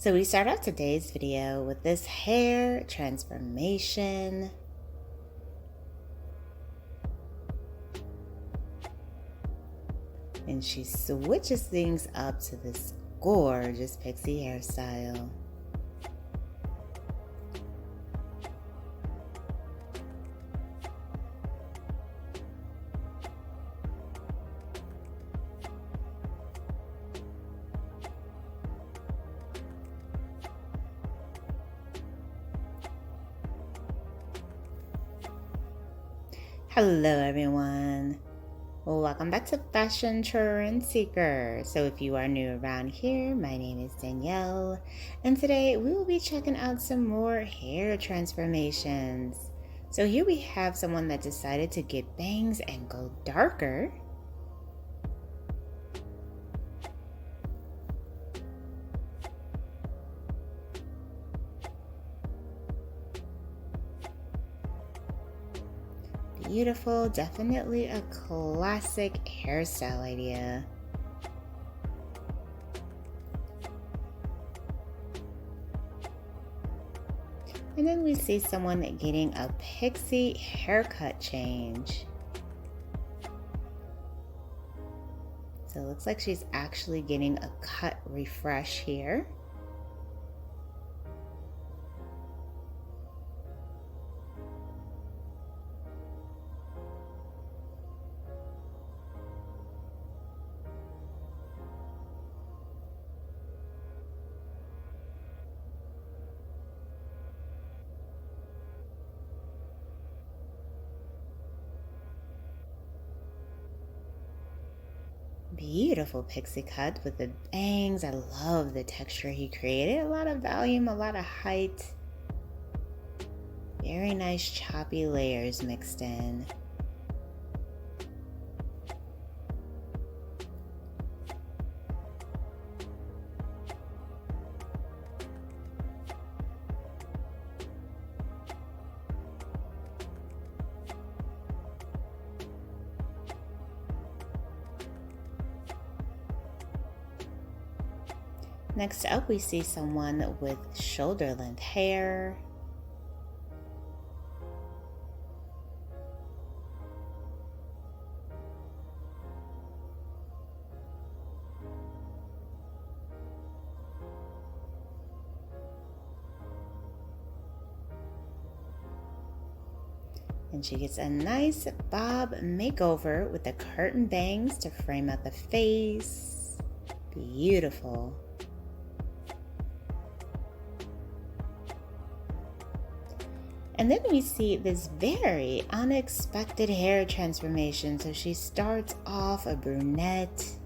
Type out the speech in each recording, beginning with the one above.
So we start off today's video with this hair transformation. And she switches things up to this gorgeous pixie hairstyle. Hello everyone, welcome back to Fashion Trend Seeker. So if you are new around here, my name is Danielle, and today we will be checking out some more hair transformations. So here we have someone that decided to get bangs and go darker. Beautiful, definitely a classic hairstyle idea. And then we see someone getting a pixie haircut change. So it looks like she's actually getting a cut refresh here. Beautiful pixie cut with the bangs. I love the texture he created. A lot of volume, a lot of height. Very nice choppy layers mixed in. Next up, we see someone with shoulder length hair. And she gets a nice bob makeover with the curtain bangs to frame out the face. Beautiful. And then we see this very unexpected hair transformation. So she starts off a brunette.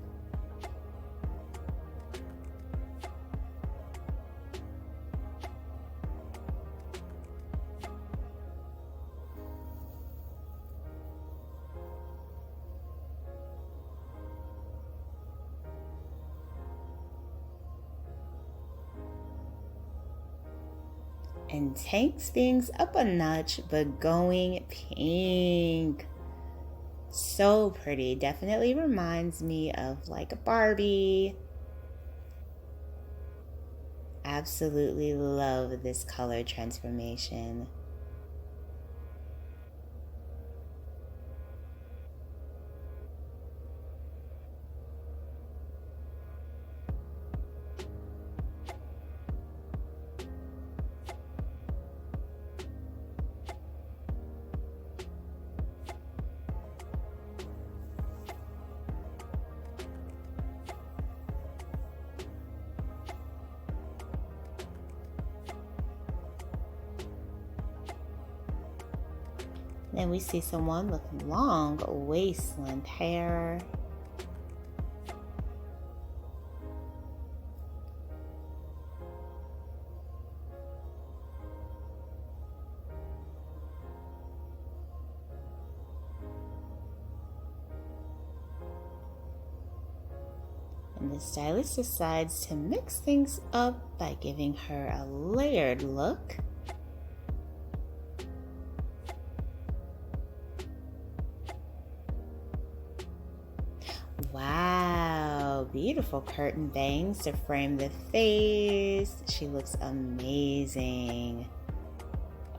And takes things up a notch, but going pink. So pretty. Definitely reminds me of like a Barbie. Absolutely love this color transformation. Then we see someone with long waist length hair. And the stylist decides to mix things up by giving her a layered look. Wow, beautiful. beautiful curtain bangs to frame the face. She looks amazing.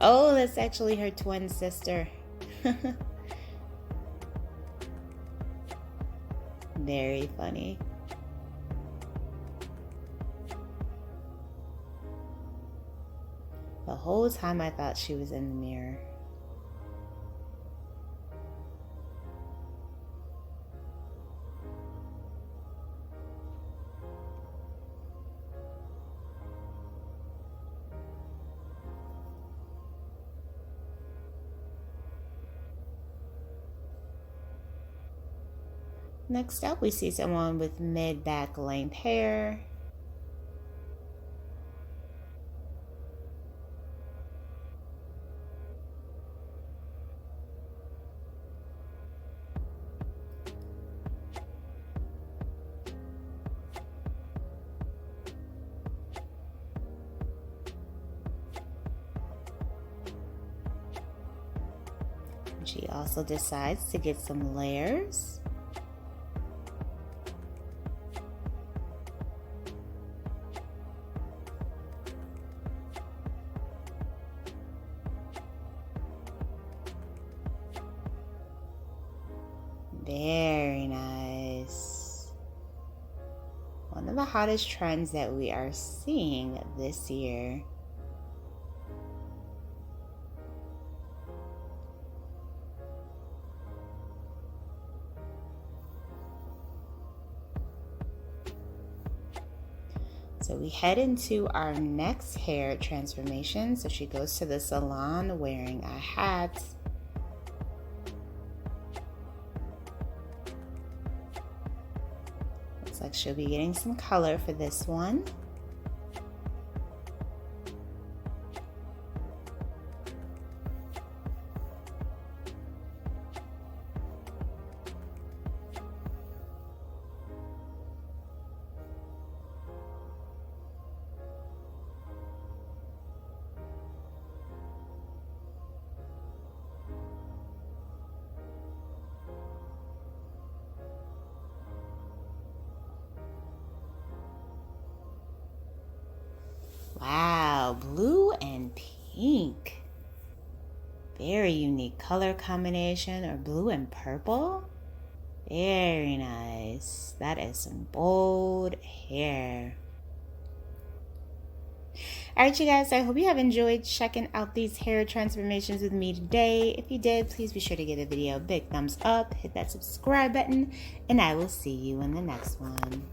Oh, that's actually her twin sister. Very funny. The whole time I thought she was in the mirror. Next up, we see someone with mid-back length hair. She also decides to get some layers. Very nice. One of the hottest trends that we are seeing this year. So we head into our next hair transformation. So she goes to the salon wearing a hat. Looks like she'll be getting some color for this one. Wow, blue and pink. Very unique color combination, or blue and purple. Very nice. That is some bold hair. Alright, you guys, I hope you have enjoyed checking out these hair transformations with me today. If you did, please be sure to give the video a big thumbs up, hit that subscribe button, and I will see you in the next one.